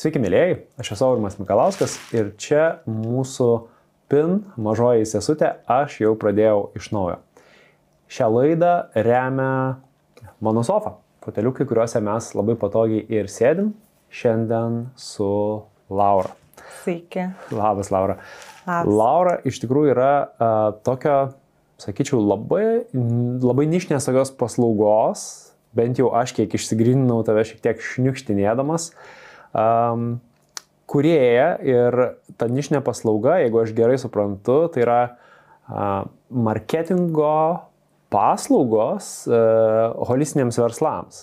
Sveiki, mėlėjai, aš esu Aurimas Mikalauskas ir čia mūsų PIN mažoji sesutė, aš jau pradėjau iš naujo. Šią laidą remia mano sofa, foteliukai, kuriuose mes labai patogiai ir sėdim, šiandien su Laura. Sveiki. Labas, Laura. Labas. Laura iš tikrųjų yra tokio, sakyčiau, labai nišinės tokios paslaugos, bent jau aš kiek išsigryninau tave šiek tiek šniukštinėdamas, kūrėja ir ta nišinė paslauga, jeigu aš gerai suprantu, tai yra marketingo paslaugos holistiniams verslams.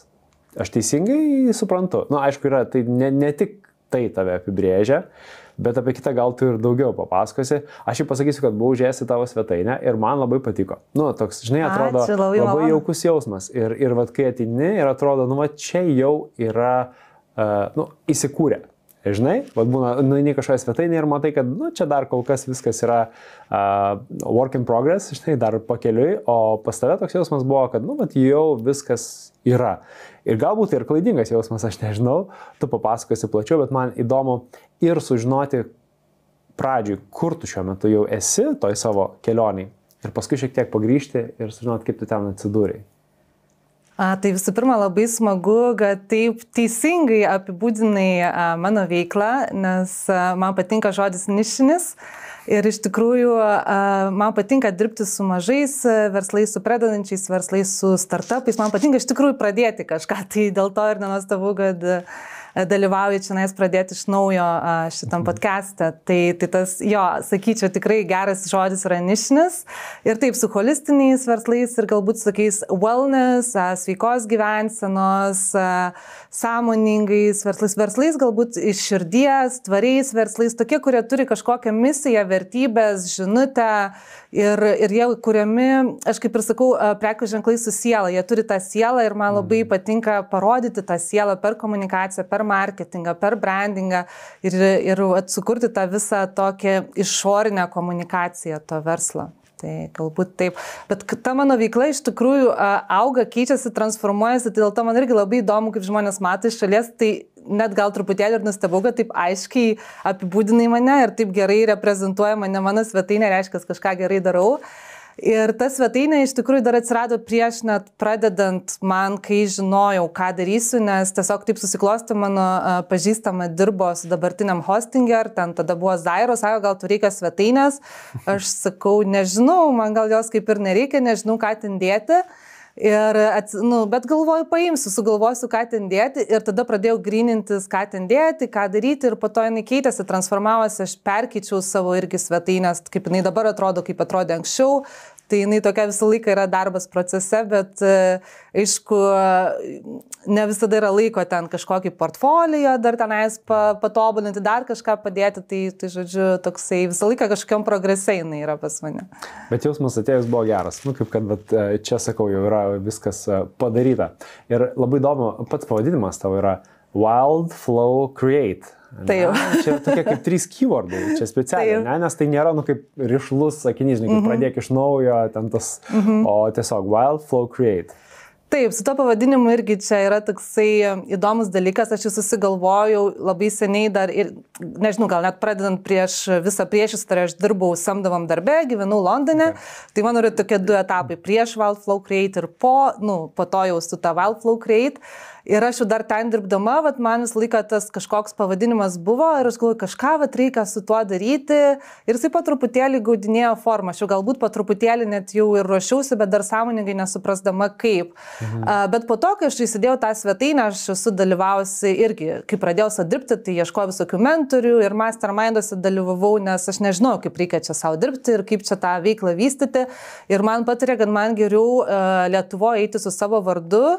Aš teisingai suprantu? Na, aišku, yra, tai ne tik tai tave apibrėžia, bet apie kitą gal tu ir daugiau papasakosi. Aš jau pasakysiu, kad buvau užėjęs į tavo svetainę ir man labai patiko. Nu, toks, žinai, atrodo labai jaukus jausmas. Ir vat, kai ateini ir atrodo, nu, va, čia jau yra įsikūrę. Žinai, vat būna, nueini kažkoje svetainėje ir matai, kad čia dar kol kas viskas yra work in progress, žinai, dar pakeliui, o pas tave toks jausmas buvo, kad vat, jau viskas yra. Ir galbūt ir klaidingas jausmas, aš nežinau, tu papasakosi plačiau, bet man įdomu ir sužinoti pradžiui, kur tu šiuo metu jau esi toj savo kelioniai ir paskui šiek tiek pagrįžti ir sužinoti, kaip tu ten atsidūrei. Tai visų pirma, labai smagu, kad taip teisingai apibūdinai mano veiklą, nes man patinka žodis nišinis ir iš tikrųjų man patinka dirbti su mažais verslais, su pradedančiais verslais, su startupais. Man patinka iš tikrųjų pradėti kažką, tai dėl to ir nenuostabu, kad dalyvauju čia pradėti iš naujo šitam podcast'e. Tai tas, jo, sakyčiau, tikrai geras žodis yra nišinis. Ir taip, su holistiniais verslais ir galbūt su tokiais wellness, sveikos gyvensenos, sąmoningais verslais, galbūt iš širdies, tvariais verslais, tokie, kurie turi kažkokią misiją, vertybės, žinutę ir jie kuriami, aš kaip ir sakau, prekių ženklai su siela. Jie turi tą sielą ir man labai patinka parodyti tą sielą per komunikaciją, per marketingą, per brandingą ir sukurti tą visą tokią išorinę komunikaciją to verslo. Tai galbūt taip. Bet ta mano veikla iš tikrųjų auga, keičiasi, transformuojasi, tai dėl to man irgi labai įdomu, kaip žmonės mato iš šalies, tai net gal truputėlį ir nustebau, kad taip aiškiai apibūdinai mane ir taip gerai reprezentuoja mane mano svetainė, reiškia, kažką gerai darau. Ir ta svetainė iš tikrųjų dar atsirado prieš net pradedant man, kai žinojau, ką darysiu, nes tiesiog taip susiklosti mano pažįstama dirbo su dabartiniam hostinger, ten tada buvo Zairo, sako, gal tu reikia svetainės, aš sakau, nežinau, man gal jos kaip ir nereikia, nežinau, ką ten dėti. Bet galvoju, paimsiu, sugalvosiu, ką ten dėti ir tada pradėjau grynintis, ką ten dėti, ką daryti ir po to jinai keitėsi, transformavosi, aš perkeičiau savo irgi svetainės, kaip jinai dabar atrodo, kaip atrodė anksčiau. Tai jinai tokia visą laiką yra darbas procese, bet aišku, ne visada yra laiko ten kažkokį portfolio, dar tenais patobulinti, dar kažką padėti, tai žodžiu, toksai visą laiką kažkokiam progrese jinai yra pas mane. Bet jausmas atėjus buvo geras, kaip kad čia sakau, jau yra viskas padaryta. Ir labai įdomu, pats pavadinimas tavo yra Wild Flow Create. Čia tokie kaip 3 keywordai, čia specialiai, nes tai nėra kaip rišlus sakinys, kaip pradėk iš naujo, ten tas, o tiesiog Wild Flow Create. Taip, su to pavadinimu irgi čia yra toksai įdomus dalykas, aš jį susigalvojau labai seniai dar ir, nežinau, gal net pradedant visą priešistorę, aš dirbau samdomam darbe, gyvenau Londone, tai mano yra tokie 2 etapai, prieš Wild Flow Create ir po to jau su ta Wild Flow Create. Ir aš jau dar ten dirbdama, man visą laiką tas kažkoks pavadinimas buvo ir aš galvoju, kažką reikia su tuo daryti ir jisai po truputėlį gaudinėjo formą. Aš jau galbūt po truputėlį net jau ir ruošiausi, bet dar sąmoningai nesuprasdama kaip. Bet po to, kai aš įsidėjau tą svetainę, aš esu dalyvavusi irgi, kai pradėjau dirbti, tai ieškojau visokių mentorių ir masterminduose dalyvavau, nes aš nežinau, kaip reikia čia savo dirbti ir kaip čia tą veiklą vystyti. Ir man patarė, kad man geriau Lietuvoje eiti su savo vardu,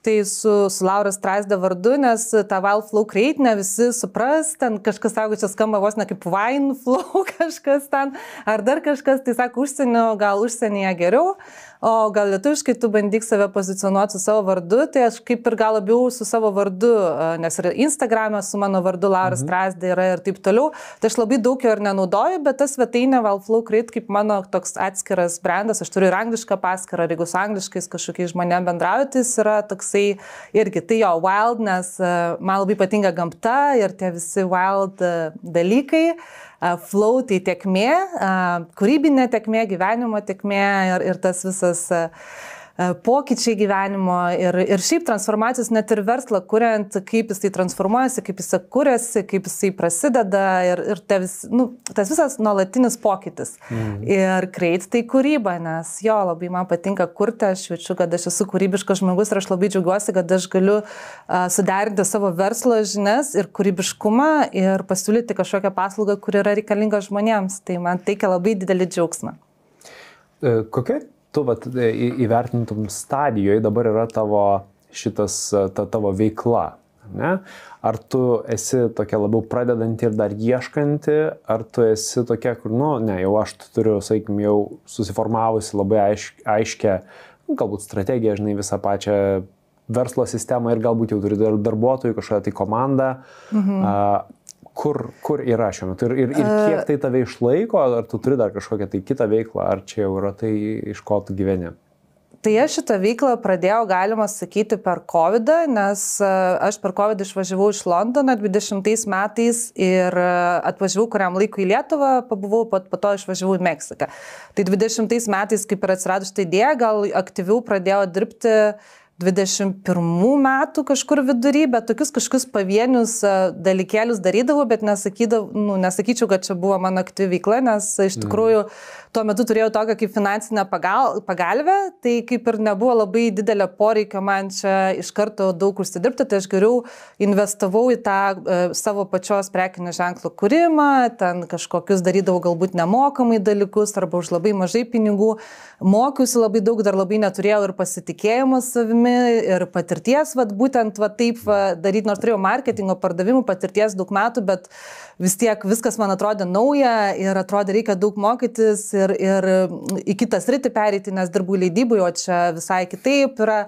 tai su Laura Strazdė vardu, nes tą Wild Flow Create ne visi supras, ten kažkas sako, čia skamba vos ne kaip Wine Flow kažkas ten, ar dar kažkas, tai sako užsienio, gal užsienyje geriau, o gal lietuviškai tu bandyk save pozicionuoti su savo vardu, tai aš kaip ir gal labiau su savo vardu, nes ir Instagram'e su mano vardu Laura Strazdė yra ir taip toliau, tai aš labai daug jo ir nenaudoju, bet ta svetainė Wildflow Create kaip mano toks atskiras brandas, aš turiu ir anglišką paskyrą, ir jeigu su angliškais kažkokiais žmonėm bendrauju, tai jis yra toksai irgi, tai jo, wild, nes man labai patinka gamta ir tie visi wild dalykai. Flow tai tėkmė, kūrybinė tėkmė, gyvenimo tėkmė ir tas visas pokyčiai gyvenimo ir šiaip transformacijos net ir verslą kuriant, kaip jisai transformuojasi, kaip jisai kuriasi, kaip jisai prasideda ir tas visas nuolatinis pokytis. Ir Create tai kūryba, nes jo, labai man patinka kurti, aš jaučiu, kad aš esu kūrybiškas žmogus ir aš labai džiaugiuosi, kad aš galiu suderinti savo verslo žinias ir kūrybiškumą ir pasiūlyti kažkokią paslaugą, kuri yra reikalinga žmonėms. Tai man teikia labai didelį džiaugsmą. Kokia tu įvertintum stadijoje dabar yra tavo veikla, ne? Ar tu esi tokia labiau pradedanti ir dar ieškanti, ar tu esi tokia, kur, jau aš turiu, sakykime, jau susiformavusi labai aiškę, galbūt strategiją, žinai, visą pačią verslo sistemą ir galbūt jau turi darbuotojų, kažkokią tai komandą. Kur yra šiuo metu ir kiek tai tave išlaiko, ar tu turi dar kažkokią tai kitą veiklą, ar čia jau yra tai, iš ko tu gyveni? Tai aš šitą veiklą pradėjau, galima sakyti, per COVID, nes aš per COVID išvažiavau iš Londono 20 metais ir atvažiavau kuriam laikui į Lietuvą, pabuvau, po to išvažiavau į Meksiką. Tai 20 metais, kaip ir atsirado šitą idėją, gal aktyviau pradėjau dirbti 21 metų kažkur vidury, bet tokius pavienius dalykėlius darydavau, bet nesakyčiau, kad čia buvo mano aktyvi veikla, nes iš tikrųjų tuo metu turėjau tokią kaip finansinę pagalvę, tai kaip ir nebuvo labai didelio poreikio man čia iš karto daug užsidirbti, tai aš geriau investavau į tą savo pačios prekinio ženklo kūrimą, ten kažkokius darydavau galbūt nemokamai dalykus arba už labai mažai pinigų, mokiausi labai daug, dar labai neturėjau ir pasitikėjimo savimi ir patirties, būtent taip daryti, nors turėjau marketingo pardavimų patirties daug metų, bet vis tiek viskas man atrodė nauja ir atrodė reikia daug mokytis ir į kitą sritį pereiti, nes dirbau leidybui, o čia visai kitaip yra.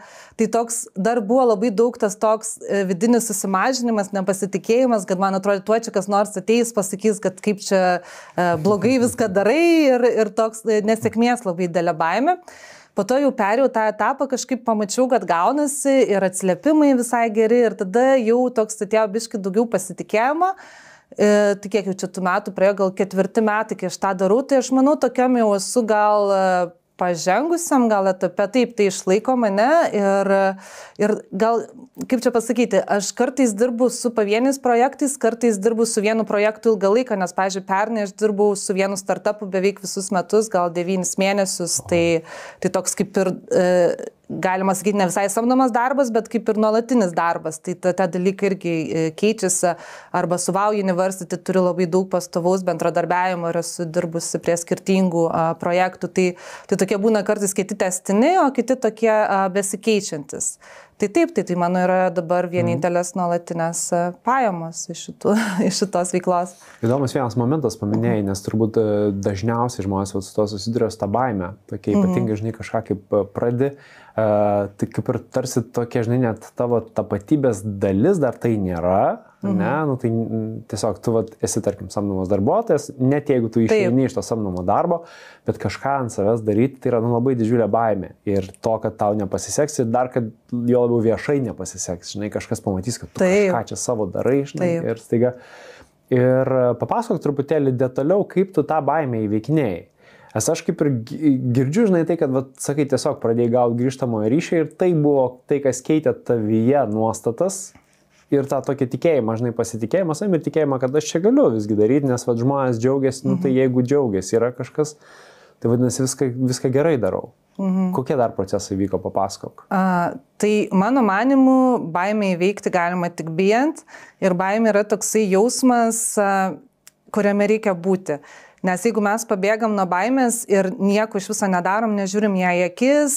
Tai toks dar buvo labai daug tas toks vidinis susimažinimas, nepasitikėjimas, kad man atrodė, tuo čia kas nors ateis, pasakys, kad kaip čia blogai viską darai ir toks nesėkmės labai didelė baimė. Po to jau perėjau tą etapą, kažkaip pamačiau, kad gaunasi ir atsiliepimai visai geri ir tada jau toks atėjo biškai daugiau pasitikėjimo. Tai kiek jau čia tų metų praėjo, gal 4 metai, kai aš tą darau, tai aš manau, tokiam jau esu gal pažengusiam, gal etape, taip, tai išlaiko mane ir gal, kaip čia pasakyti, aš kartais dirbu su pavieniais projektais, kartais dirbu su vienu projektu ilgą laiką, nes, pavyzdžiui, pernai aš dirbau su vienu startupu beveik visus metus, gal 9 mėnesius, tai toks kaip ir galima sakyti, ne visai samdomas darbas, bet kaip ir nuolatinis darbas. Tai ta dalykai irgi keičiasi. Arba su Wow University turiu labai daug pastovaus bendradarbiavimo ir esu dirbusi prie skirtingų projektų. Tai tokie būna kartais kiti tęstini, o kiti tokie besikeičiantis. Tai taip, tai mano yra dabar vienintelės nuolatinės pajamos iš šitos veiklos. Įdomus vienas momentas paminėjai, nes turbūt dažniausiai žmonės su to susiduria su tą baimę. Tokia ypatingai, žinai, kažką kaip pradi, tai kaip ir tarsi tokia, žinai, net tavo tapatybės dalis dar tai nėra, ne? Tai tiesiog tu esi, tarkim, samdomas darbuotojas, net jeigu tu išeini iš to samdomo darbo, bet kažką ant savęs daryti, tai yra labai didžiulė baimė. Ir to, kad tau nepasiseks ir dar, kad jo labiau viešai nepasiseks, žinai, kažkas pamatys, kad tu kažką čia savo darai, žinai, ir staiga. Ir papasakok truputėlį detaliau, kaip tu tą baimę įveikinėjai. Aš kaip ir girdžiu, žinai, tai, kad, sakai, tiesiog pradėjai gauti grįžtamojo ryšį ir tai buvo tai, kas keitė tavyje nuostatas ir tą tokį tikėjimą, žinai, pasitikėjimą savimi ir tikėjimą, kad aš čia galiu visgi daryti, nes žmonės džiaugiasi, tai jeigu džiaugiasi yra kažkas, tai vadinasi viską gerai darau. Kokie dar procesai vyko, papasakok? Tai mano manimu, baimę įveikti galima tik bijant ir baimė yra toksai jausmas, kuriame reikia būti. Nes jeigu mes pabėgam nuo baimės ir nieko iš viso nedarom, nežiūrim ją į akis,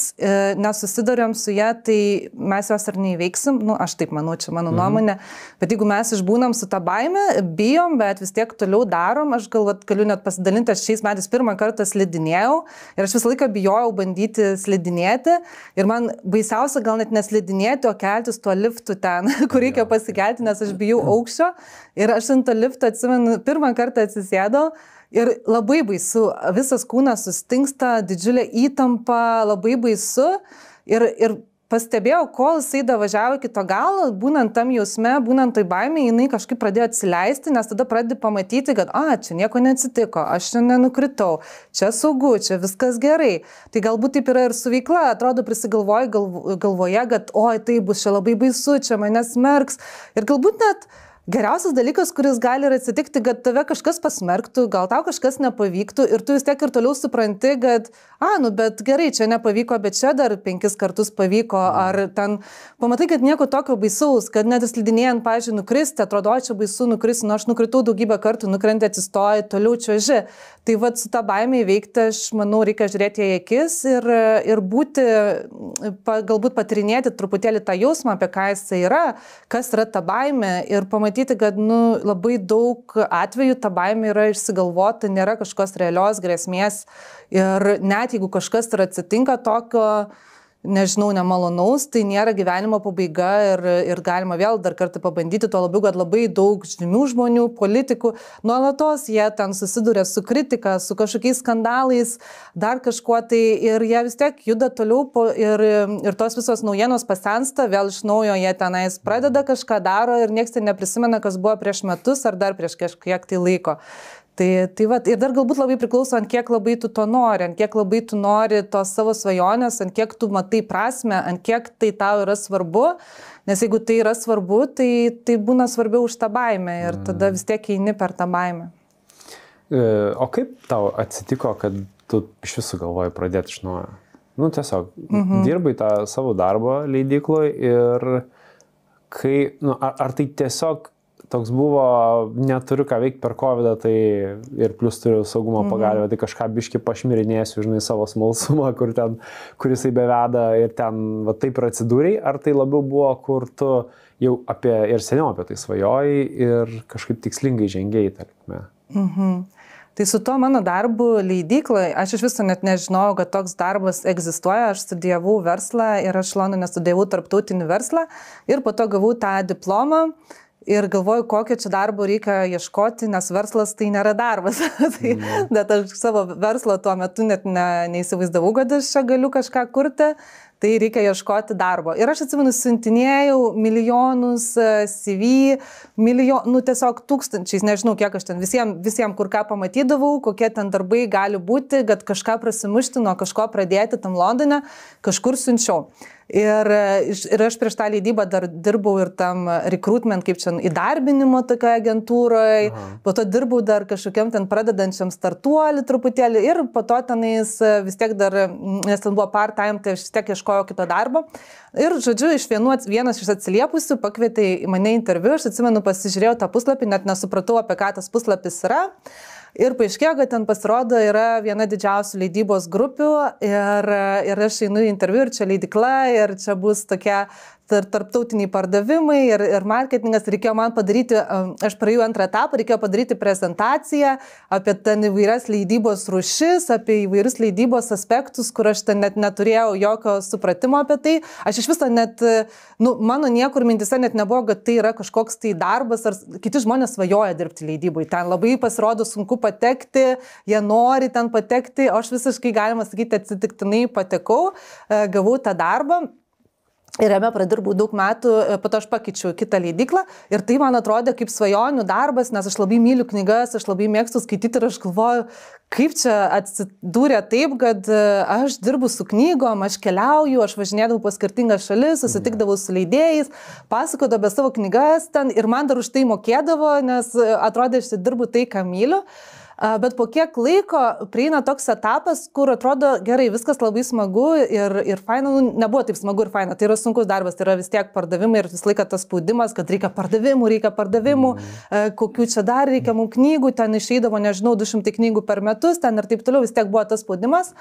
nesusidurėm su ją, tai mes jos ir neįveiksim. Nu, aš taip manau, čia mano nuomonė. Bet jeigu mes išbūnam su tą baimę, bijom, bet vis tiek toliau darom, aš galvat, galiu net pasidalinti, aš šiais metais pirmą kartą slidinėjau ir aš visą laiką bijojau bandyti slidinėti. Ir man baisiausia gal net neslidinėti, o keltis tuo liftu ten, kur reikia pasikelti, nes aš bijau aukščio. Ir aš ant to lifto atsimenu, pirmą kartą atsisėdau. Ir labai baisu, visas kūnas sustingsta, didžiulė įtampa, labai baisu. Ir pastebėjau, kol jisai davažiavo iki to galo, būnant tam jausme, būnant tai baimė, jinai kažkaip pradėjo atsileisti, nes tada pradedi pamatyti, kad, čia nieko neatsitiko, aš čia nenukritau, čia saugu, čia viskas gerai. Tai galbūt taip yra ir su veikla, atrodo prisigalvoji galvoje, kad, tai bus čia labai baisu, čia mane smerks. Ir galbūt net geriausias dalykas, kuris gali ir atsitikti, kad tave kažkas pasmerktų, gal tau kažkas nepavyktų ir tu vis tiek ir toliau supranti, kad, bet gerai, čia nepavyko, bet čia dar 5 kartus pavyko, ar ten pamatai, kad nieko tokio baisaus, kad net slidinėjant, pavyzdžiui, nukristi, atrodo, čia baisu nukristi, aš nukritau daugybę kartų, nukrenti, atsistoji, toliau čiuoži. Tai su tą baimę įveikti, aš manau, reikia žiūrėti į akis ir būti, galbūt patirinėti truputėlį tą jausmą, apie ką jis yra, kas yra ta baimė ir pamatyti, kad labai daug atvejų ta baimė yra išsigalvota, nėra kažkokios realios grėsmės ir net jeigu kažkas ir atsitinka tokio, nežinau, nemalonaus, tai nėra gyvenimo pabaiga ir galima vėl dar kartą pabandyti, tuo labiau, kad labai daug žymių žmonių, politikų, nuolatos jie ten susiduria su kritika, su kažkokiais skandalais, dar kažkuo tai ir jie vis tiek juda toliau ir tos visos naujienos pasensta, vėl iš naujo jie tenais pradeda kažką daro ir nieks tai neprisimena, kas buvo prieš metus ar dar prieš kažkiek tai laiko. Tai va, ir dar galbūt labai priklauso, ant kiek labai tu to nori, ant kiek labai tu nori tos savo svajonės, ant kiek tu matai prasmę, ant kiek tai tau yra svarbu, nes jeigu tai yra svarbu, tai būna svarbiau už tą baimę ir tada vis tiek eini per tą baimę. O kaip tau atsitiko, kad tu iš viso galvoji pradėti iš naujo? Tiesiog dirbai tą savo darbą leidykloje ir kai, ar tai tiesiog toks buvo, neturiu ką veikti per COVID-ą, tai ir plus turiu saugumo pagalbę, tai kažką biškį pašmirinėsiu, žinai, savo smalsumą, kur jisai beveda ir ten taip ir atsidūrei, ar tai labiau buvo, kur tu jau ir seniau apie tai svajojai ir kažkaip tikslingai žengėjai, tarkime? Tai su tuo mano darbu leidykloje, aš iš viso net nežinojau, kad toks darbas egzistuoja, aš studijavau verslą ir aš Londone studijavau tarptautinį verslą ir po to gavau tą diplomą. Ir galvoju, kokio čia darbo reikia ieškoti, nes verslas tai nėra darbas. Bet aš savo verslo tuo metu net neįsivaizdavau, kad aš čia galiu kažką kurti, tai reikia ieškoti darbo. Ir aš atsimenu, siuntinėjau milijonus CV, tiesiog tūkstančiais, nežinau, kiek aš ten visiems kur ką pamatydavau, kokie ten darbai gali būti, kad kažką prasimušti, nuo kažko pradėti tam Londone, kažkur siunčiau. Ir aš prieš tą leidybą dar dirbau ir tam recruitment, kaip čia įdarbinimo tokioje agentūroje, po to dirbau dar kažkokiam ten pradedančiam startuolį truputėlį ir po to tenais vis tiek dar, nes ten buvo part-time, tai aš vis tiek ieškojau kito darbo. Ir, žodžiu, vienas iš atsiliepusių pakvietė į mane interviu, aš atsimenu, pasižiūrėjau tą puslapį, net nesupratau, apie ką tas puslapis yra. Ir paaiškėjo, kad ten pasirodo yra viena didžiausių leidybos grupių ir aš einu į interviu ir čia leidykla ir čia bus tokia tarptautiniai pardavimai ir marketingas. Reikėjo man padaryti, aš praėjau antrą etapą, reikėjo padaryti prezentaciją apie ten įvairias leidybos rūšis, apie įvairius leidybos aspektus, kur aš ten net neturėjau jokio supratimo apie tai. Aš iš viso net, mano niekur mintise net nebuvo, kad tai yra kažkoks tai darbas, ar kiti žmonės svajoja dirbti leidybui. Ten labai pasirodo sunku patekti, jie nori ten patekti, o aš visiškai, galima sakyti, atsitiktinai patekau, gavau tą darbą. Ir jame pradirbau daug metų, po to aš pakeičiau kitą leidyklą ir tai man atrodė kaip svajonių darbas, nes aš labai myliu knygas, aš labai mėgstu skaityti ir aš galvoju, kaip čia atsidūrė taip, kad aš dirbu su knygom, aš keliauju, aš važinėdavau po skirtingas šalis, susitikdavau su leidėjais, pasakodavau apie savo knygas ten ir man dar už tai mokėdavo, nes atrodė, aš dirbu tai, ką myliu. Bet po kiek laiko prieina toks etapas, kur atrodo gerai, viskas labai smagu ir faina, nu, nebuvo taip smagu ir faina, tai yra sunkus darbas, tai yra vis tiek pardavimai ir vis laiką tas spaudimas, kad reikia pardavimų, kokių čia dar reikia mums knygų, ten išeidavo, nežinau, 200 knygų per metus, ten ir taip toliau, vis tiek buvo tas spaudimas.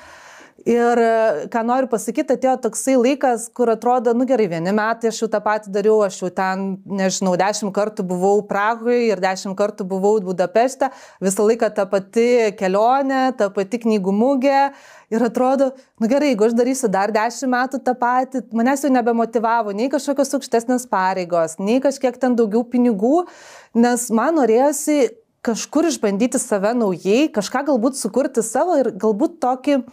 Ir ką noriu pasakyti, atėjo toksai laikas, kur atrodo, nu gerai, vieni metai aš jau tą patį dariau, aš jau ten, nežinau, 10 kartų buvau Prahoje ir 10 kartų buvau Budapešte, visą laiką ta pati kelionė, ta pati knygų mugė ir atrodo, nu gerai, jeigu aš darysiu dar 10 metų tą patį, manęs jau nebemotivavo nei kažkokios aukštesnės pareigos, nei kažkiek ten daugiau pinigų, nes man norėjosi kažkur išbandyti save naujai, kažką galbūt sukurti savo ir galbūt tokį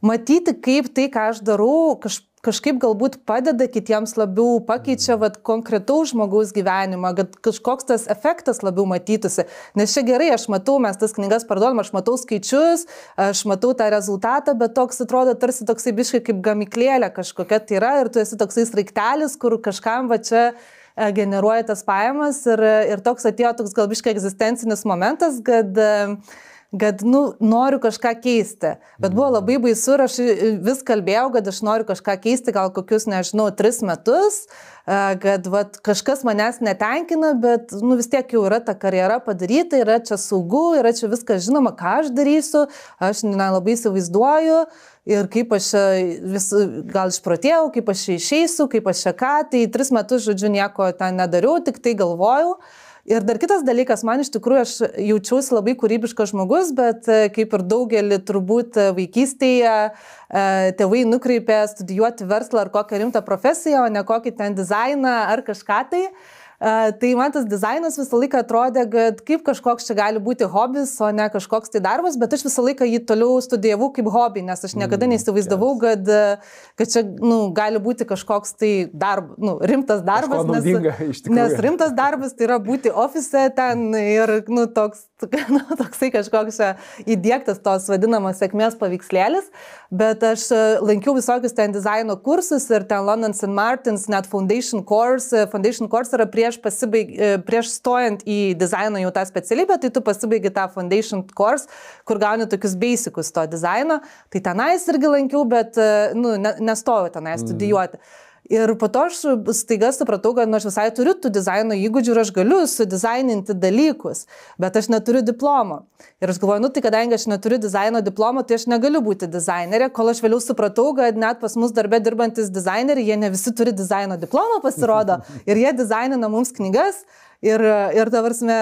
matyti, kaip tai, ką aš darau, kažkaip galbūt padeda kitiems labiau, pakeičia konkretaus žmogaus gyvenimą, kad kažkoks tas efektas labiau matytųsi. Nes čia gerai, aš matau, mes tas knygas parduodam, aš matau skaičius, aš matau tą rezultatą, bet toks atrodo tarsi toksai biškai kaip gamyklėlė kažkokia tai yra ir tu esi toksai sraigtelis, kur kažkam va čia generuoja tas pajamas ir toks atėjo toks gal biškai egzistencinis momentas, kad nu, noriu kažką keisti. Bet buvo labai baisu ir aš vis kalbėjau, kad aš noriu kažką keisti gal kokius, nežinau, 3 metus, kad kažkas manęs netenkina, bet nu, vis tiek jau yra ta karjera padaryta, yra čia saugu, yra čia viskas žinoma, ką aš darysiu, aš nelabai įsivaizduoju ir kaip aš vis gal išprotėjau, kaip aš išeisiu, kaip aš čia ką, tai 3 metus, žodžiu, nieko ten nedariau, tik tai galvojau. Ir dar kitas dalykas, man iš tikrųjų aš jaučiausi labai kūrybiškas žmogus, bet kaip ir daugelį turbūt vaikystėje tėvai nukreipė studijuoti verslą ar kokią rimtą profesiją, o ne kokį ten dizainą ar kažką tai. Tai man tas dizainas visą laiką atrodė, kad kaip kažkoks čia gali būti hobis, o ne kažkoks tai darbas, bet aš visą laiką jį toliau studijavau kaip hobį, nes aš niekada neįsivaizdavau, kad čia gali būti kažkoks tai rimtas darbas, nes rimtas darbas tai yra būti ofise ten ir toksai kažkoks įdiegtas tos vadinamas sėkmės paveikslėlis, bet aš lankiau visokius ten dizaino kursus ir ten London St. Martin's net Foundation Course yra prieš stojant į dizaino jau tą specialybę, tai tu pasibaigi tą Foundation Course, kur gauni tokius basicus to dizaino, tai tenais irgi lankiau, bet nestojau tenais studijuoti. Ir po to aš staiga supratau, kad aš visai turiu tų dizaino įgūdžių ir aš galiu sudizaininti dalykus, bet aš neturiu diplomo. Ir aš galvoju, tai kadangi aš neturiu dizaino diplomo, tai aš negaliu būti dizainerė, kol aš vėliau supratau, kad net pas mus darbe dirbantis dizaineriai, jie ne visi turi dizaino diplomą, pasirodo, ir jie dizainina mums knygas. Ir tavarsime,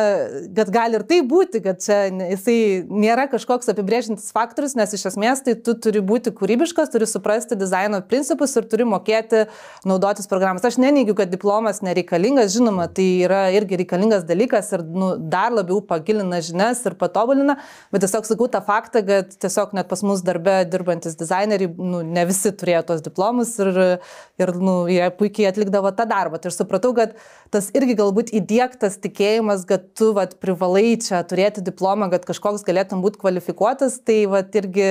kad gali ir tai būti, kad čia jisai nėra kažkoks apibrėžintis faktorius, nes iš esmės tai tu turi būti kūrybiškas, turi suprasti dizaino principus ir turi mokėti naudotis programas. Aš neneigiu, kad diplomas nereikalingas, žinoma, tai yra irgi reikalingas dalykas ir dar labiau pagilina žinias ir patobulina, bet tiesiog sakau tą faktą, kad tiesiog net pas mus darbe dirbantis dizaineriai, ne visi turėjo tos diplomus ir jie puikiai atlikdavo tą darbą. Tai aš supratau, kad tas irgi galbūt įdiegtas tikėjimas, kad tu privalai čia turėti diplomą, kad kažkoks galėtum būti kvalifikuotas, tai irgi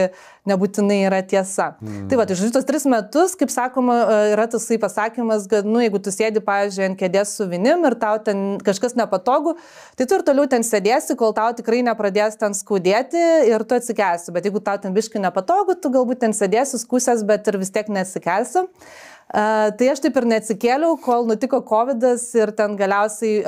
nebūtinai yra tiesa. Tai iš tos 3 metus, kaip sakoma, yra tasai pasakymas, kad jeigu tu sėdi, pavyzdžiui, ant kėdės su vinim ir tau ten kažkas nepatogu, tai tu ir toliau ten sėdėsi, kol tau tikrai nepradės ten skaudėti ir tu atsikelsi. Bet jeigu tau ten biškai nepatogu, tu galbūt ten sėdėsi skūsės, bet ir vis tiek neatsikelsi. Tai aš taip ir neatsikėliau, kol nutiko COVID-as ir ten galiausiai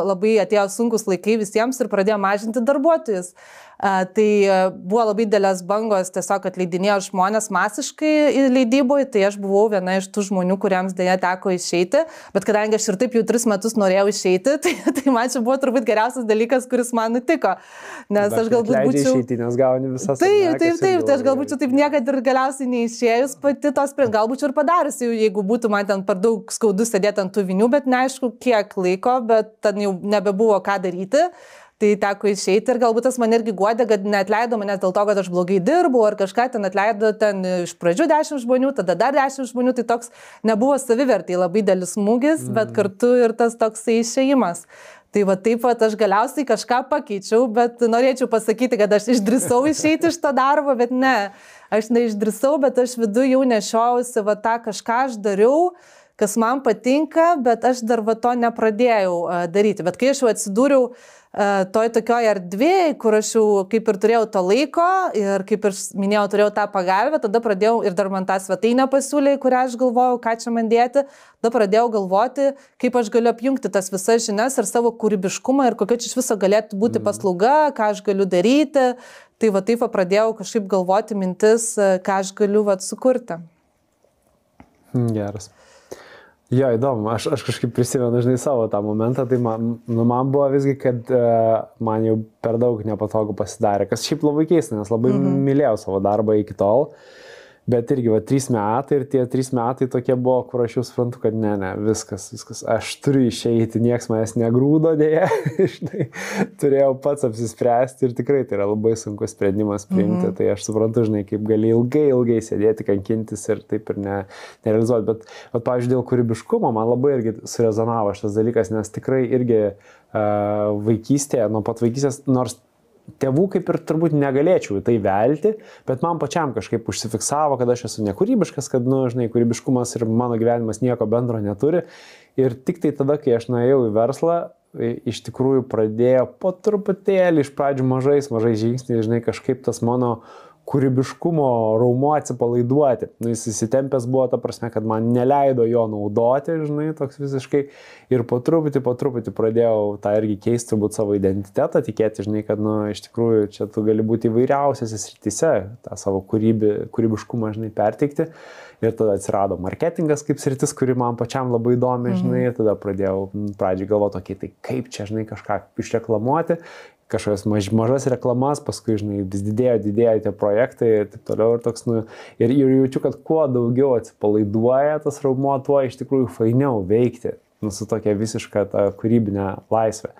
labai atėjo sunkus laikai visiems ir pradėjo mažinti darbuotojus. Tai buvo labai didelės bangos, tiesiog atleidinėjo žmonės masiškai leidyboje, tai aš buvau viena iš tų žmonių, kuriems dėja teko išeiti, bet kadangi aš ir taip jau 3 metus norėjau išeiti, tai man čia buvo turbūt geriausias dalykas, kuris man nutiko. Nes aš galbūt būčiau... Išeiti, nes gauni visas... Taip, tai aš galbūt taip niekad ir galiausiai neišėjus pati tos galbūt ir padarius, jeigu būtų man ten per daug skaudu sėdėti ant tų vinių, bet neaišku kiek laiko, bet ten jau nebebuvo ką daryti. Tai teko išeiti ir galbūt tas man irgi guodė, kad neatleido manęs dėl to, kad aš blogai dirbau ar kažką ten atleido ten iš pradžių 10 žmonių, tada dar 10 žmonių, tai toks nebuvo savivertai labai didelis smūgis, bet kartu ir tas toksai išėjimas. Tai taip aš galiausiai kažką pakeičiau, bet norėčiau pasakyti, kad aš išdrįsau išeiti iš to darbo, bet ne, aš neišdrįsau, bet aš viduje jau nešiausi tą kažką aš dariau, kas man patinka, bet aš dar to nepradėjau daryti. Bet kai aš jau atsidūriau toj tokioj erdvėj, kur aš jau kaip ir turėjau to laiko ir kaip ir minėjau, turėjau tą pagalbę, tada pradėjau ir dar man tą svetainę pasiūlė, kurią aš galvojau, ką čia man dėti, tada pradėjau galvoti, kaip aš galiu apjungti tas visas žinias ir savo kūrybiškumą ir kokia čia iš viso galėtų būti paslauga, ką aš galiu daryti. Tai taip pradėjau kažkaip galvoti mintis, ką aš galiu sukurti. Geras. Jo, įdomu, aš kažkaip prisimenu, žinai, savo tą momentą, tai man buvo visgi, kad man jau per daug nepatogu pasidarė, kas šiaip labai keista, nes labai mylėjau savo darbą iki tol, bet irgi 3 metai ir tie 3 metai tokie buvo, kur aš jau suprantu, kad ne, viskas, aš turiu išeiti, nieks manęs negrūdo dėja, žinai, turėjau pats apsispręsti ir tikrai tai yra labai sunkus sprendimas priimti, tai aš suprantu, žinai, kaip gali ilgai sėdėti, kankintis ir taip ir nerealizuoti, bet pavyzdžiui, dėl kūrybiškumo man labai irgi surezonavo šitas dalykas, nes tikrai irgi vaikystėje, nuo pat vaikystės, nors tėvų kaip ir turbūt negalėčiau į tai velti, bet man pačiam kažkaip užsifiksavo, kad aš esu nekūrybiškas, kad, žinai, kūrybiškumas ir mano gyvenimas nieko bendro neturi. Ir tik tai tada, kai aš nuėjau į verslą, iš tikrųjų pradėjo po truputėlį, iš pradžių mažais žingsniais, žinai, kažkaip tas mano kūrybiškumo raumuo atsipalaiduoti. Jis įsitempęs buvo, ta prasme, kad man neleido jo naudoti, žinai, toks visiškai. Ir po truputį pradėjau tą irgi keisti turbūt savo identitetą, tikėti, žinai, kad, iš tikrųjų, čia tu gali būti įvairiausiose srityse, tą savo kūrybiškumą, žinai, perteikti. Ir tada atsirado marketingas kaip sritis, kuri man pačiam labai įdomi, žinai, ir tada pradėjau pradžiai galvoti, okay, tai kaip čia, žinai, kažką išreklamuoti. Kažkokias mažas reklamas, paskui, žinai, vis didėjo tie projektai ir taip toliau ir toks, ir jaučiu, kad kuo daugiau atsipalaiduoja tas raumuo, tuo iš tikrųjų fainiau veikti, su tokia visiška ta kūrybinė laisvė.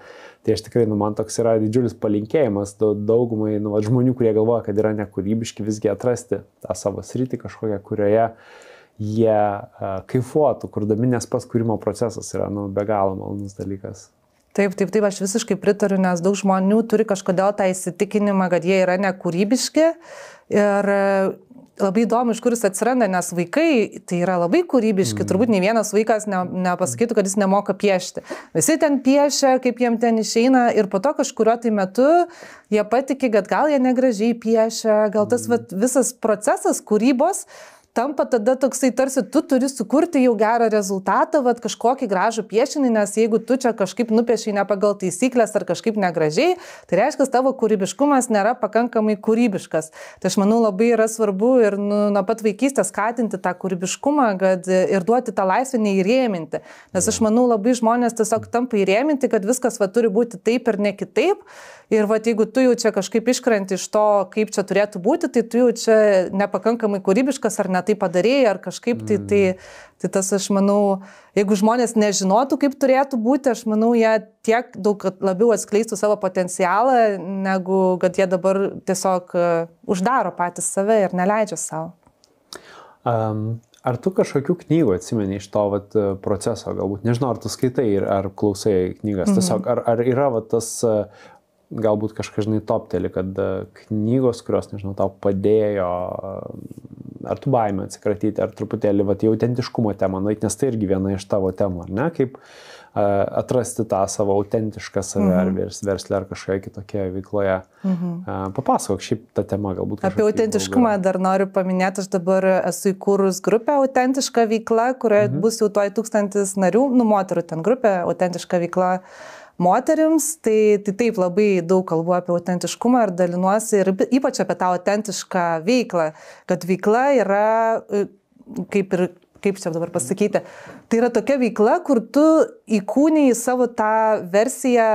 Tai aš tikrai, man toks yra didžiulis palinkėjimas daugumai žmonių, kurie galvoja, kad yra nekūrybiški, visgi atrasti tą savo sritį kažkokią, kurioje jie kaifuotų, kurdami, nes pats kūrimo procesas yra, be galo malonus dalykas. Taip, aš visiškai pritariu, nes daug žmonių turi kažkodėl tą įsitikinimą, kad jie yra nekūrybiški ir labai įdomu, iš kur jis atsiranda, nes vaikai tai yra labai kūrybiški, turbūt nei vienas vaikas nepasakytų, kad jis nemoka piešti. Visi ten piešia, kaip jiem ten išeina ir po to kažkurio tai metu jie patikė, kad gal jie negražiai piešia, gal tas visas procesas kūrybos tampa tada toksai, tarsi tu turi sukurti jau gerą rezultatą, kažkokį gražų piešinį, nes jeigu tu čia kažkaip nupiešiai ne pagal taisyklės ar kažkaip negražiai, tai reiškia, tavo kūrybiškumas nėra pakankamai kūrybiškas. Tai aš manau, labai yra svarbu ir nuo pat vaikystės skatinti tą kūrybiškumą, kad ir duoti tą laisvę neįrėminti. Nes aš manau, labai žmonės tiesiog tampa įrėminti, kad viskas turi būti taip ir ne kitaip. Ir jeigu tu jau čia kažkaip iškrenti iš to, kaip čia turėtų būti, tai tu jau čia nepakankamai kūrybiškas ar ne tai padarėjai, ar kažkaip tai tas, aš manau, jeigu žmonės nežinotų, kaip turėtų būti, aš manau, jie tiek daug labiau atskleistų savo potencialą, negu kad jie dabar tiesiog uždaro patys save ir neleidžia savo. Ar tu kažkokių knygų atsimeni iš to proceso, galbūt, nežinau, ar tu skaitai ar klausai knygas, tiesiog, ar yra tas galbūt kažkas, žinai, topteli, kad knygos, kurios, nežinau, tau padėjo, ar tu baimę atsikratyti, ar truputėlį į autentiškumo temą, nes tai irgi viena iš tavo temų, ar ne, kaip atrasti tą savo autentišką save, ar verslę, ar kažkoje kitokioje veikloje. Papasakok šiaip tą temą galbūt. Apie autentiškumą dar noriu paminėti, aš dabar esu įkūrus grupę Autentiška veikla, kurioje bus jau 1000 narių, moterų ten grupė, Autentiška veikla moterims, tai taip labai daug kalbu apie autentiškumą ir dalinuosi ir ypač apie tą autentišką veiklą, kad veikla yra kaip čia dabar pasakyti, tai yra tokia veikla, kur tu įkūniji savo tą versiją,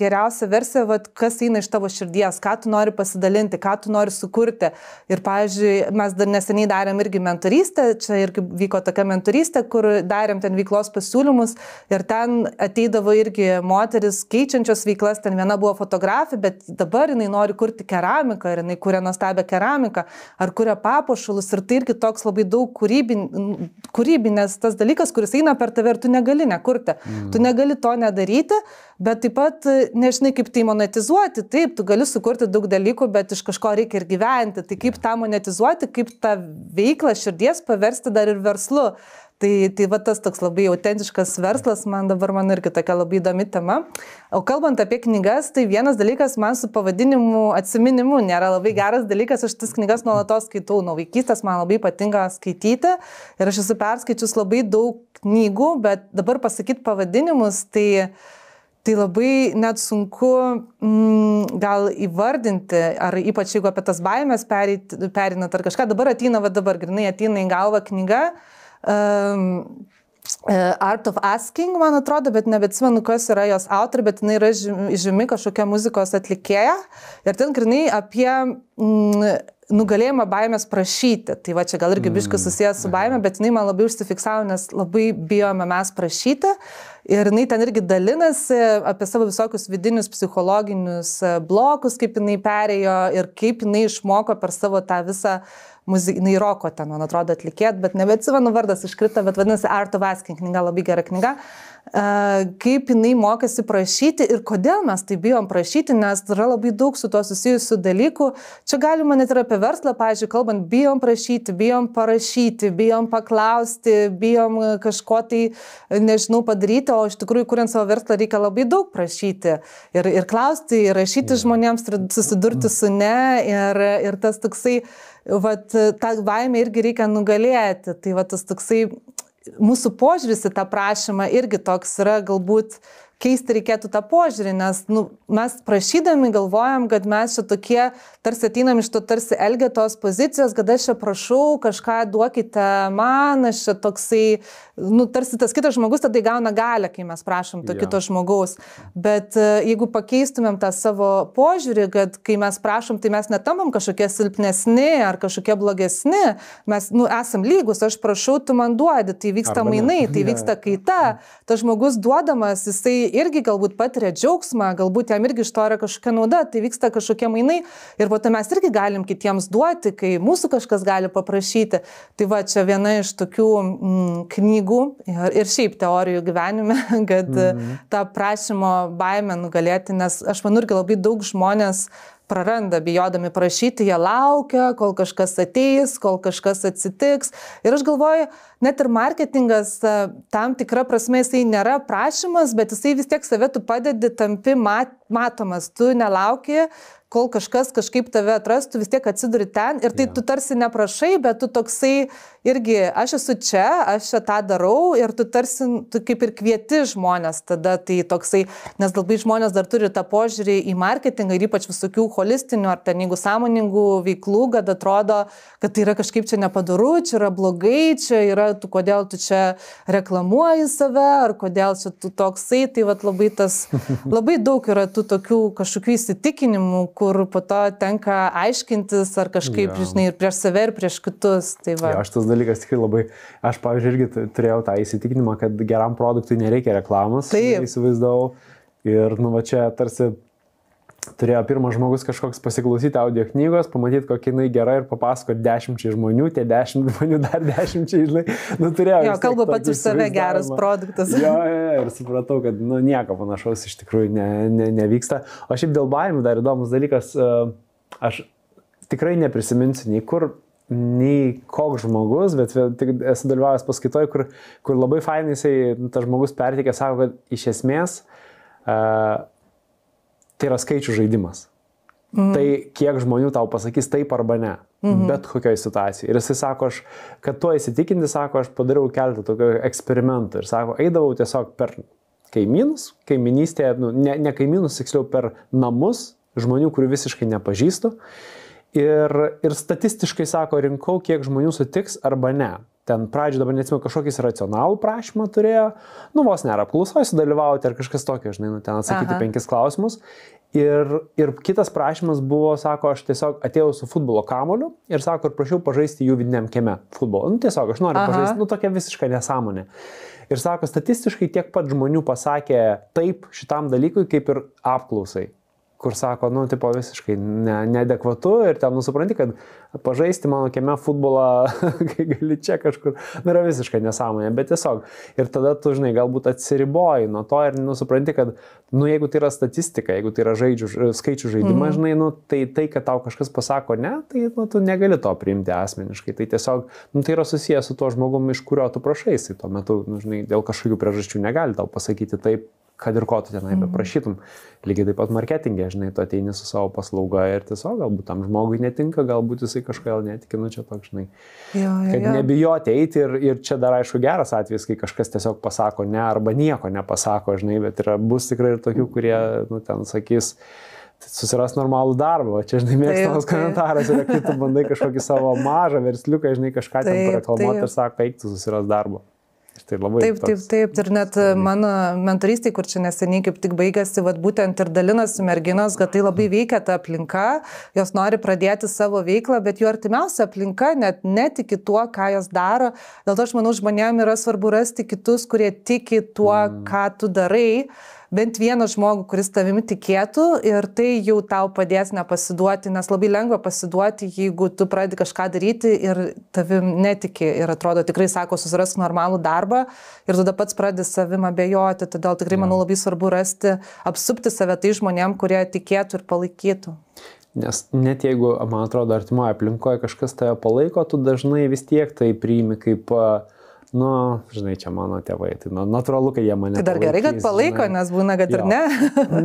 geriausią versiją, kas eina iš tavo širdies, ką tu nori pasidalinti, ką tu nori sukurti. Ir, pavyzdžiui, mes dar neseniai darėm irgi mentorystę, čia irgi vyko tokia mentorystė, kur darėm ten veiklos pasiūlymus ir ten ateidavo irgi moteris keičiančios veiklas, ten viena buvo fotografė, bet dabar jinai nori kurti keramiką ir jinai kuria nuostabią keramiką ar kuria papuošalus ir tai irgi toks labai daug kūrybinės tas dalykas, kuris eina per tave ir tu negali nekurti. Tu negali to nedaryti, bet taip pat nežinai, kaip tai monetizuoti. Taip, tu gali sukurti daug dalykų, bet iš kažko reikia ir gyventi. Tai kaip tą monetizuoti, kaip tą veiklą širdies paversti dar ir verslu. Tai va tas toks labai autentiškas verslas, man irgi tokia labai įdomi tema. O kalbant apie knygas, tai vienas dalykas man su pavadinimu atsiminimu nėra labai geras dalykas, aš tas knygas nuolatos skaitau, nuo vaikystės man labai patinka skaityti ir aš esu perskaičius labai daug knygų, bet dabar pasakyti pavadinimus, tai labai net sunku gal įvardinti, ar ypač jeigu apie tas baimės perinat ar kažką, dabar grinai ateina į galvą knyga Art of Asking, man atrodo, bet nebeatsimenu, kas yra jos autorė, bet jinai yra žymi kažkokia muzikos atlikėja ir ten grinai apie nugalėjimą baimės prašyti. Tai va čia gal irgi biškai susijęs su baime, bet jinai man labai užsifiksavo, nes labai bijome mes prašyti. Ir jinai ten irgi dalinasi apie savo visokius vidinius psichologinius blokus, kaip jinai perėjo ir kaip jinai išmoko per savo tą visą jinai roko ten, man atrodo, atlikėt, bet nebeatsimenu vardas iškrito, bet vadinasi Art of Asking knyga, labai gera knyga. Kaip jinai mokėsi prašyti ir kodėl mes tai bijom prašyti, nes yra labai daug su tuo susijusių dalykų. Čia galima net ir apie verslą, pavyzdžiui, kalbant, bijom prašyti, bijom parašyti, bijom paklausti, bijom kažko tai, nežinau, padaryti, o iš tikrųjų, kuriant savo verslą, reikia labai daug prašyti ir klausti, ir rašyti žmonėms, ir susidurti su ne, ir tas toksai, vat, tą baimę irgi reikia nugalėti, tai vat tas toksai mūsų požiūris į tą prašymą irgi toks yra, galbūt keisti reikėtų tą požiūrį, nes mes prašydami galvojam, kad mes čia tokie, tarsi ateinam iš to tarsi elgetos pozicijos, kad aš čia prašau, kažką duokite man, aš čia toksai, tarsi tas kitas žmogus tada gauna galią, kai mes prašom to kito žmogaus. Bet jeigu pakeistumėm tą savo požiūrį, kad kai mes prašom, tai mes netampam kažkokie silpnesni ar kažkokie blogesni, mes esam lygus, aš prašau, tu man duodi, tai vyksta mainai, tai vyksta kaita, tas žmogus duodamas, jisai irgi galbūt patiria džiaugsmą, galbūt jam irgi iš to yra kažkokia nauda, tai vyksta kažkokie mainai ir po to mes irgi galim kitiems duoti, kai mūsų kažkas gali paprašyti. Tai va, čia viena iš tokių knygų ir šiaip teorijų gyvenime, kad tą prašymo baimę nugalėti, nes aš manau irgi labai daug žmonės praranda, bijodami prašyti, jie laukia, kol kažkas ateis, kol kažkas atsitiks. Ir aš galvoju, net ir marketingas tam tikra prasme jisai nėra prašymas, bet jisai vis tiek save tu padedi, tampi matomas, tu nelauki, kol kažkas kažkaip tave atrastų, vis tiek atsiduri ten ir tai tu tarsi neprašai, bet tu toksai irgi, aš esu čia, aš čia tą darau ir tu tarsi, tu kaip ir kvieti žmonės tada, tai toksai, nes labai žmonės dar turi tą požiūrį į marketingą ir ypač visokių holistinių ar ten jeigu sąmoningų veiklų, kad atrodo, kad tai yra kažkaip čia nepadaru, čia yra blogai, čia yra, kodėl tu čia reklamuoji save, ar kodėl čia tu toksai, tai vat labai daug yra tų tokių kažkokių įsitikinimų, kur po to tenka aiškintis ar kažkaip, žinai, ir prieš save, ir prieš kitus. Tai va. Jo, šitas dalykas tikrai labai, aš, pavyzdžiui, irgi turėjau tą įsitikinimą, kad geram produktui nereikia reklamos, įsivaizdavau. Ir, va čia tarsi turėjo pirmas žmogus kažkoks pasiklausyti audio knygos, pamatyti, kokia jinai gera ir papasakoti 10 žmonių, tie 10 žmonių dar 10, žinai, turėjau. Jo, kalba pats už save geras produktas. Jo, ir supratau, kad, nieko panašaus iš tikrųjų nevyksta. O šiaip dėl baimių dar įdomus dalykas, aš tikrai neprisiminsiu nei koks žmogus, bet esu dalyvavęs paskaitoj, kur labai fainai jisai, tas žmogus perteikė, sako, kad iš esmės tai yra skaičių žaidimas. Tai kiek žmonių tau pasakys taip arba ne, bet kokioje situacijoje. Ir jisai sako, kad tuo įsitikinti, sako, aš padariau keletą tokių eksperimentų ir sako, eidavau tiesiog per kaimynus, kaiminystėje, ne kaimynus, tiksliau per namus žmonių, kurių visiškai nepažįstu. Ir statistiškai, sako, rinkau, kiek žmonių sutiks arba ne. Ten pradžioje dabar neatsimenu, kažkokį racionalų prašymą turėjo, vos nėra apklausoj sudalyvauti ar kažkas tokio, žinai, ten atsakyti 5 klausimus. Ir kitas prašymas buvo, sako, aš tiesiog atėjau su futbolo kamuoliu ir sako, ir prašiau pažaisti jų vidiniam kieme futbolą. Tiesiog aš noriu pažaisti, tokia visiška nesąmonė. Ir sako, statistiškai tiek pat žmonių pasakė taip šitam dalykui, kaip ir apklausai. kur sako, nu, tipo, visiškai neadekvatu ir ten, nu, supranti, kad pažaisti mano kieme futbolą, kai gali čia kažkur, nu, yra visiškai nesąmonė, bet tiesiog. Ir tada tu, žinai, galbūt atsiriboji nuo to ir, nu, supranti, kad, nu, jeigu tai yra statistika, jeigu tai yra skaičių žaidimas, žinai, nu, tai, kad tau kažkas pasako ne, tai, nu, tu negali to priimti asmeniškai. Tai tiesiog, nu, tai yra susijęs su tuo žmogumi, iš kurio tu prašaisi. Tuo metu, nu, žinai, dėl kažkokių priežasčių negali tau pasakyti taip, kad ir ko tu tenai beprašytum. Lygiai taip pat marketingė, žinai, tu ateini su savo paslauga ir tiesiog galbūt tam žmogui netinka, galbūt jisai kažkodėl netikinu čia toks, žinai. Kad nebijoti eiti ir čia dar aišku geras atvejis, kai kažkas tiesiog pasako ne arba nieko nepasako, žinai, bet bus tikrai ir tokių, kurie, nu, ten sakys, susiras normalų darbą. Čia, žinai, mėgstamas komentaras yra, kai tu bandai kažkokį savo mažą versliuką, žinai, kažką ten pareklamuoti ir sako, eik tu susiras darbą. Tai taip. Ir net mano mentorystėje, kur čia neseniai kaip tik baigėsi, vat būtent ir dalinosi merginos, kad tai labai veikia ta aplinka, jos nori pradėti savo veiklą, bet jų artimiausia aplinka net netiki tuo, ką jos daro. Dėl to aš manau, žmonėms yra svarbu rasti kitus, kurie tiki tuo, ką tu darai. Bent vieną žmogų, kuris tavimi tikėtų ir tai jau tau padės nepasiduoti, nes labai lengva pasiduoti, jeigu tu pradedi kažką daryti ir tavim netiki ir atrodo tikrai sako, susirask normalų darbą ir tada pats pradedi savim abejoti, todėl tikrai manau labai svarbu rasti, apsupti save tai žmonėm, kurie tikėtų ir palaikytų. Nes net jeigu, man atrodo, artimoje aplinkoje kažkas tave palaiko, tu dažnai vis tiek tai priimi kaip... Nu, žinai, čia mano tėvai, tai natūralu, kad jie mane tai dar gerai, kad palaiko, žinai. Nes būna, kad ir ne.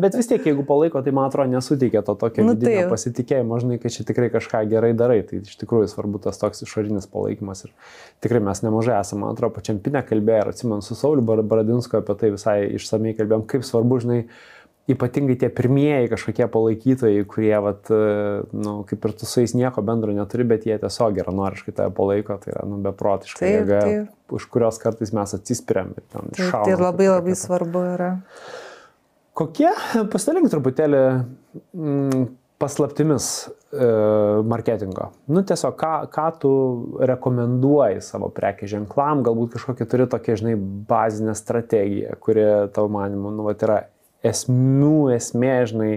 Bet vis tiek, jeigu palaiko, tai man atrodo nesuteikia to tokio vidinio pasitikėjimo, žinai, kad čia tikrai kažką gerai darai, tai iš tikrųjų svarbu tas toks išorinis palaikymas ir tikrai mes nemažai esame, man atrodo, pačiam Pinė kalbėjo ir atsimenu su Sauliu Baradinsku apie tai visai išsamei kalbėjom, kaip svarbu, žinai, ypatingai tie pirmieji kažkokie palaikytojai, kurie, vat, nu, kaip ir tu su jais nieko bendro neturi, bet jie tiesiog geranoriškai tave palaiko, tai yra, nu, beprotiška jėga, už kurios kartais mes atsispiriam ir ten šaunam. Tai labai svarbu yra. Kokie, pasidalink truputėlį paslaptimis marketingo? Nu, tiesiog, ką tu rekomenduoji savo prekės ženklam, galbūt kažkokia turi tokia, žinai, bazinė strategija, kuri tavo manimu, nu, vat, yra esmė, žinai,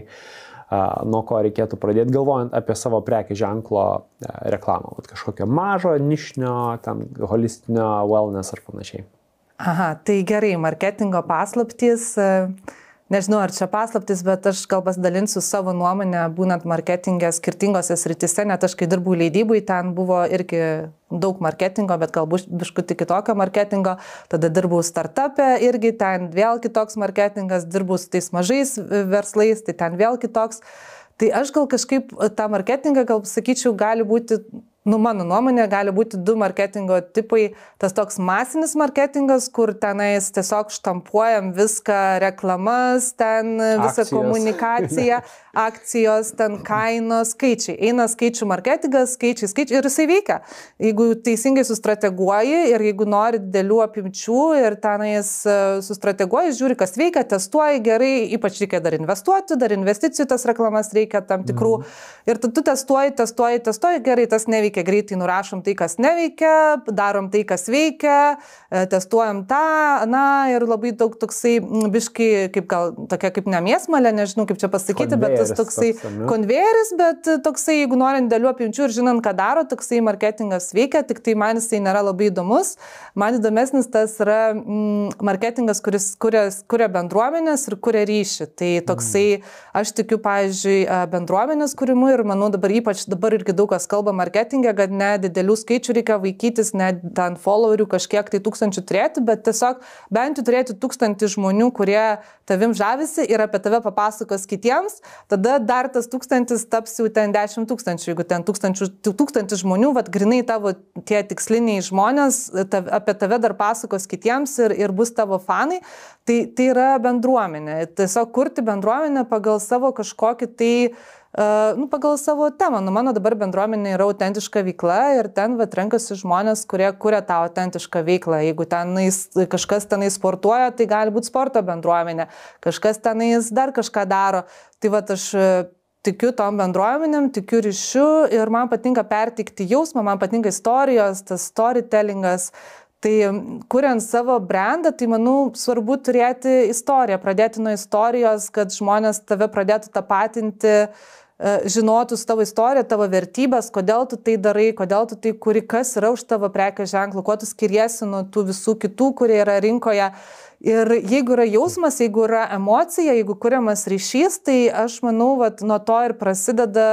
nuo ko reikėtų pradėti, galvojant apie savo prekės ženklo reklamą. Vat kažkokio mažo, nišinio, ten, holistinio, wellness ar panašiai. Aha, tai gerai, marketingo paslaptys. Nežinau, ar čia paslaptis, bet aš gal pasidalinsiu savo nuomonę, būnant marketingė skirtingose sritise, net aš kai dirbau leidybui, ten buvo irgi daug marketingo, bet galbūt biškutį kitokio marketingo, tada dirbau startupė, irgi ten vėl kitoks marketingas, dirbau su tais mažais verslais, tai ten vėl kitoks. Tai aš gal kažkaip tą marketingą, gal sakyčiau, gali būti, nu, mano nuomonė, gali būti du marketingo tipai. Tas toks masinis marketingas, kur tenais tiesiog štampuojam viską, reklamas, ten visą komunikaciją, akcijos, ten kainos, skaičiai. Eina skaičių marketingas, skaičiai ir jisai veikia. Jeigu teisingai sustrateguoji ir jeigu nori didelių apimčių ir tenais sustrateguoji, žiūri, kas veikia, testuoji gerai, ypač reikia dar investuoti, dar investicijų tas reklamas reikia tam tikrų. Ir tu testuoji, gerai, tas neveikia, greitai nurašom tai, kas neveikia, darom tai, kas veikia, testuojam tą, na, ir labai daug toksai biškai, kaip gal tokia kaip nemėsmalė, nežinau kaip čia pasakyti, bet tas toksai konvejeris, bet toksai, jeigu norint dėlių apimčių ir žinant, ką daro, toksai marketingas veikia, tik tai man jisai nėra labai įdomus. Man įdomesnis tas yra marketingas, kuris kuria bendruomenės ir kuria ryšį. Tai toksai, aš tikiu, pavyzdžiui, bendruomenės kūrimu ir manau ypač dabar irgi daug kas kalba marketingė, kad ne didelių skaičių reikia vaikytis, ne ten followerių kažkiek tai tūkstančių turėti, bet tiesiog bent jau turėti 1000 žmonių, kurie tavim žavisi ir apie tave papasakos kitiems, tada dar tas 1000 taps jau ten 10 000, jeigu ten 1000 žmonių, vat grinai tavo tie tiksliniai žmonės apie tave dar pasakos kitiems ir bus tavo fanai, tai yra bendruomenė. Tiesiog kurti bendruomenę pagal savo kažkokį tai pagal savo temą. Mano dabar bendruomenė yra autentiška veikla ir ten renkasi žmonės, kurie kuria tą autentišką veiklą. Jeigu kažkas tenai sportuoja, tai gali būti sporto bendruomenė. Kažkas tenai dar kažką daro. Tai aš tikiu tom bendruomenėm, tikiu ryšiu ir man patinka perteikti jausmą, man patinka istorijos, tas storytellingas. Tai kuriant savo brandą, tai manau svarbu turėti istoriją, pradėti nuo istorijos, kad žmonės tave pradėtų tapatinti, žinotų tavo istoriją, tavo vertybės, kodėl tu tai darai, kodėl tu tai kuri, kas yra už tavo prekės ženklų, kuo tu skiriesi nuo tų visų kitų, kurie yra rinkoje. Ir jeigu yra jausmas, jeigu yra emocija, jeigu kuriamas ryšys, tai aš manau, nuo to ir prasideda,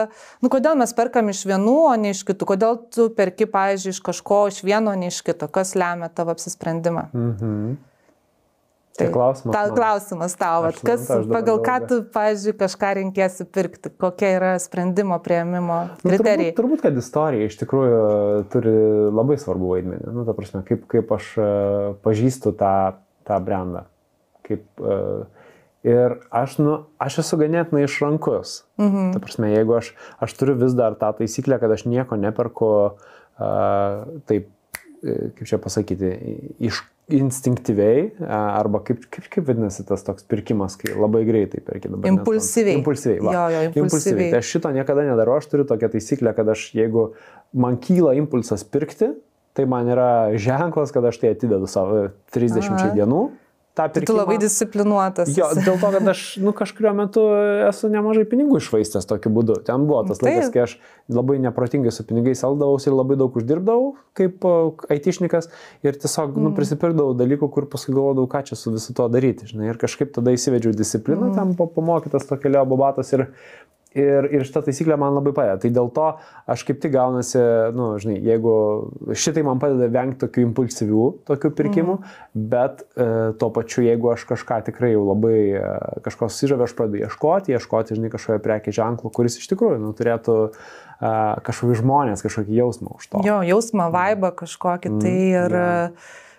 kodėl mes perkam iš vienų, o ne iš kitų, kodėl tu perki, pavyzdžiui, iš kažko, iš vieno, o ne iš kito, kas lemia tavo apsisprendimą. Tai klausimas tau, pagal ką tu, pavyzdžiui, kažką renkėsi pirkti, kokia yra sprendimo priėmimo kriterijai? Turbūt, kad istorija iš tikrųjų turi labai svarbų vaidmenį. Ta prasme, kaip aš pažįstu tą brandą. Ir aš esu ganėtinai išrankus. Ta prasme, jeigu aš turiu vis dar tą taisyklę, kad aš nieko neperku taip, kaip čia pasakyti, instinktyviai, arba kaip vadinasi tas toks pirkimas, kai labai greitai perki dabar. Impulsyviai. Impulsyviai. Tai aš šito niekada nedarau, aš turiu tokią taisyklę, kad jeigu man kyla impulsas pirkti, tai man yra ženklas, kad aš tai atidedu savo 30 dienų. Tu labai disciplinuotas. Jo, dėl to, kad aš kažkurio metu esu nemažai pinigų išvaistęs tokiu būdu. Ten buvo tas laikas, kai aš labai neprotingai su pinigais elgdavausi ir labai daug uždirbdavau kaip aitišnikas ir tiesiog prisipirkdavau dalykų, kur paskui galvodavau, ką čia su visu to daryti. Žinai, ir kažkaip tada įsivedžiau discipliną, ten pamokytas to kelio bobatas ir šitą taisyklę man labai padeda. Tai dėl to aš kaip tik gaunasi, žinai, jeigu šitai man padeda vengti tokių impulsyvių tokių pirkimų, bet tuo pačiu, jeigu aš kažką tikrai jau labai kažko susižavė, aš pradedu ieškoti, žinai, kažkoje prekės ženklų, kuris iš tikrųjų turėtų kažkokį žmonės, kažkokį jausmą už to. Jo, jausmą, vaibą kažkokį tai ir...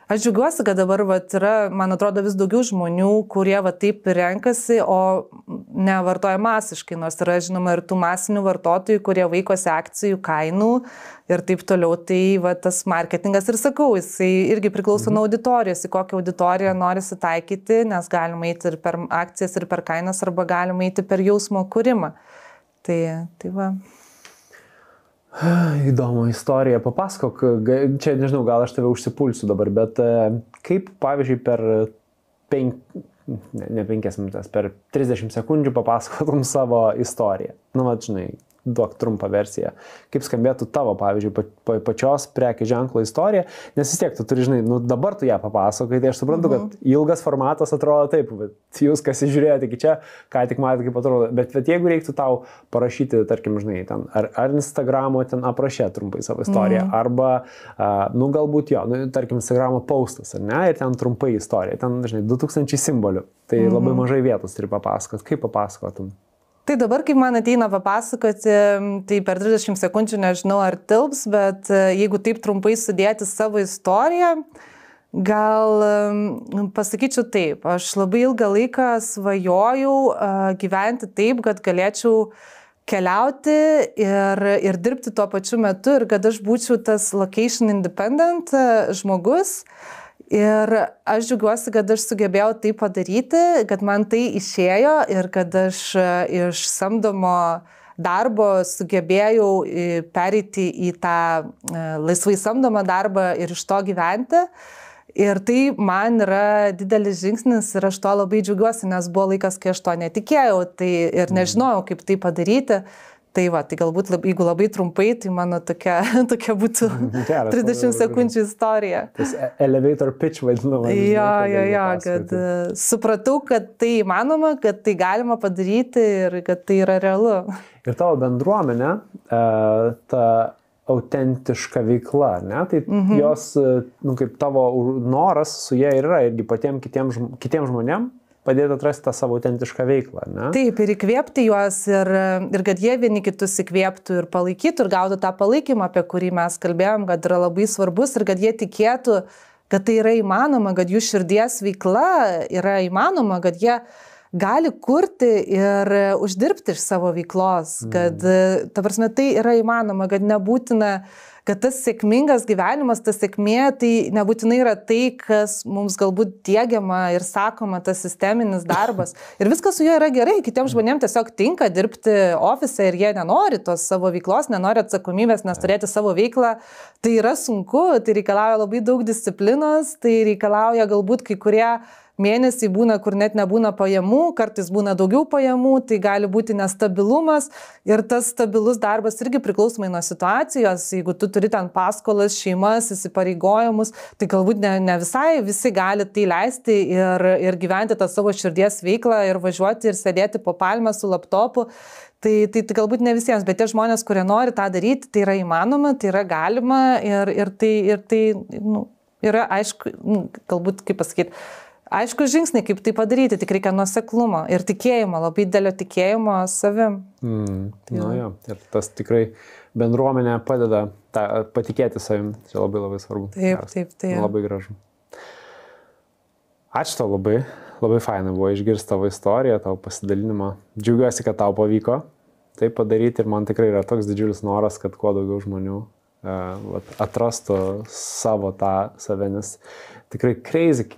Aš džiaugiuosi, kad dabar yra, man atrodo, vis daugiau žmonių, kurie taip renkasi, o nevartoja masiškai, nors yra, žinoma, ir tų masinių vartotojų, kurie vaikosi akcijų kainų ir taip toliau. Tai tas marketingas ir sakau, jisai irgi priklauso nuo auditorijos, į kokią auditoriją norisi taikyti, nes galima eiti ir per akcijas, ir per kainas, arba galima eiti per jausmo kūrimą. Tai va. Įdomu istorija, papasakok, čia nežinau, gal aš tave užsipulsiu dabar, bet kaip, pavyzdžiui, per 5 minutės, per 30 sekundžių papasakotum savo istoriją. Žinai, duok trumpą versiją. Kaip skambėtų tavo, pavyzdžiui, pačios prekės ženklo istorija, nes vis tiek tu turi, žinai, dabar tu ją papasakai, tai aš suprantu, kad ilgas formatas atrodo taip, bet jūs, kas įžiūrėjote iki čia, ką tik matėte, kaip atrodo, bet jeigu reiktų tau parašyti, tarkim, žinai, ten, ar Instagramo ten aprašė trumpai savo istoriją, arba, galbūt jo, tarkim, Instagramo postas, ar ne, ir ten trumpai istorija, ten, žinai, 2000 simbolių, tai labai mažai vietos turi papasakot, kaip papasakotum? Tai dabar, kaip man ateina papasakoti, tai per 30 sekundžių nežinau, ar tilps, bet jeigu taip trumpai sudėti savo istoriją, gal pasakyčiau taip. Aš labai ilgą laiką svajojau gyventi taip, kad galėčiau keliauti ir dirbti tuo pačiu metu ir kad aš būčiau tas location independent žmogus. Ir aš džiaugiuosi, kad aš sugebėjau tai padaryti, kad man tai išėjo ir kad aš iš samdomo darbo sugebėjau pereiti į tą laisvai samdomą darbą ir iš to gyventi. Ir tai man yra didelis žingsnis ir aš to labai džiaugiuosi, nes buvo laikas, kai aš to netikėjau ir nežinojau, kaip tai padaryti. Tai va, tai galbūt, jeigu labai trumpai, tai mano tokia būtų 30 sekundžių istorija. Tas elevator pitch vadinama. Jo, kad supratau, kad tai įmanoma, kad tai galima padaryti ir kad tai yra realu. Ir tavo bendruomenė, ta autentiška veikla, ne? Tai jos, kaip tavo noras su jie yra irgi patiem kitiem žmonėm padėti atrasti tą savo autentišką veiklą, ne? Taip, ir įkvėpti juos, ir kad jie vieni kitus įkvėptų ir palaikytų, ir gautų tą palaikymą, apie kurį mes kalbėjom, kad yra labai svarbus, ir kad jie tikėtų, kad tai yra įmanoma, kad jų širdies veikla yra įmanoma, kad jie gali kurti ir uždirbti iš savo veiklos, kad, ta prasme, tai yra įmanoma, kad nebūtina, kad tas sėkmingas gyvenimas, ta sėkmė, tai nebūtinai yra tai, kas mums galbūt diegiama ir sakoma, tas sisteminis darbas. Ir viskas su juo yra gerai, kitiems žmonėms tiesiog tinka dirbti ofise ir jie nenori tos savo veiklos, nenori atsakomybės, nes turėti savo veiklą, tai yra sunku, tai reikalauja labai daug disciplinos, tai reikalauja galbūt kai kurie mėnesiai būna, kur net nebūna pajamų, kartais būna daugiau pajamų, tai gali būti nestabilumas ir tas stabilus darbas irgi priklausomai nuo situacijos, jeigu tu turi ten paskolas, šeimas, įsipareigojimus, tai galbūt ne visai visi gali tai leisti ir gyventi tą savo širdies veiklą ir važiuoti ir sėdėti po palmę su laptopu. Tai galbūt ne visiems, bet tie žmonės, kurie nori tą daryti, tai yra įmanoma, tai yra galima ir tai yra aišku, galbūt, kaip pasakyti, aišku žingsniai, kaip tai padaryti, tik reikia nuoseklumo ir tikėjimo, labai didelio tikėjimo savim. Jo, ir tas tikrai bendruomenė padeda patikėti savim, čia labai labai svarbu. Taip. Labai gražu. Ačiū tau labai, labai faina buvo išgirsti tavo istoriją, tavo pasidalinimą. Džiaugiuosi, kad tau pavyko tai padaryti ir man tikrai yra toks didžiulis noras, kad kuo daugiau žmonių atrastų savo tą save, nes tikrai crazy,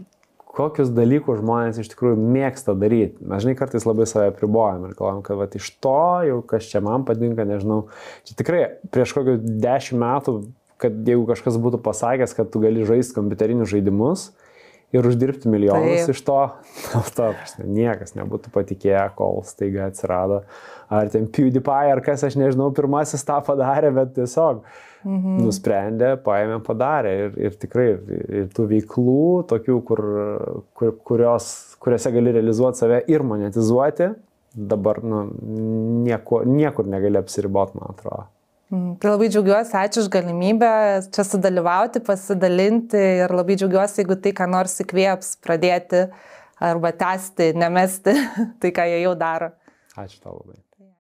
kokius dalykus žmonės iš tikrųjų mėgsta daryti. Mes, žinai, kartais labai save apribojam ir galvojam, kad iš to jau kas čia man patinka, nežinau. Čia tikrai prieš kokius 10 metų, kad jeigu kažkas būtų pasakęs, kad tu gali žaisti kompiuterinius žaidimus ir uždirbti milijonus iš to, niekas nebūtų patikėję, kol staiga atsirado. Ar ten PewDiePie, ar kas, aš nežinau, pirmasis tą padarė, bet tiesiog nusprendė, paėmė, padarė. Ir tikrai ir tų veiklų, tokių, kuriuose gali realizuoti save ir monetizuoti, dabar niekur negali apsiriboti, man atrodo. Tai labai džiaugiuosi, ačiū už galimybę čia sudalyvauti, pasidalinti ir labai džiaugiuosi, jeigu tai, ką nors įkvėps, pradėti arba tęsti, nemesti tai, ką jie jau daro. Ačiū tau labai.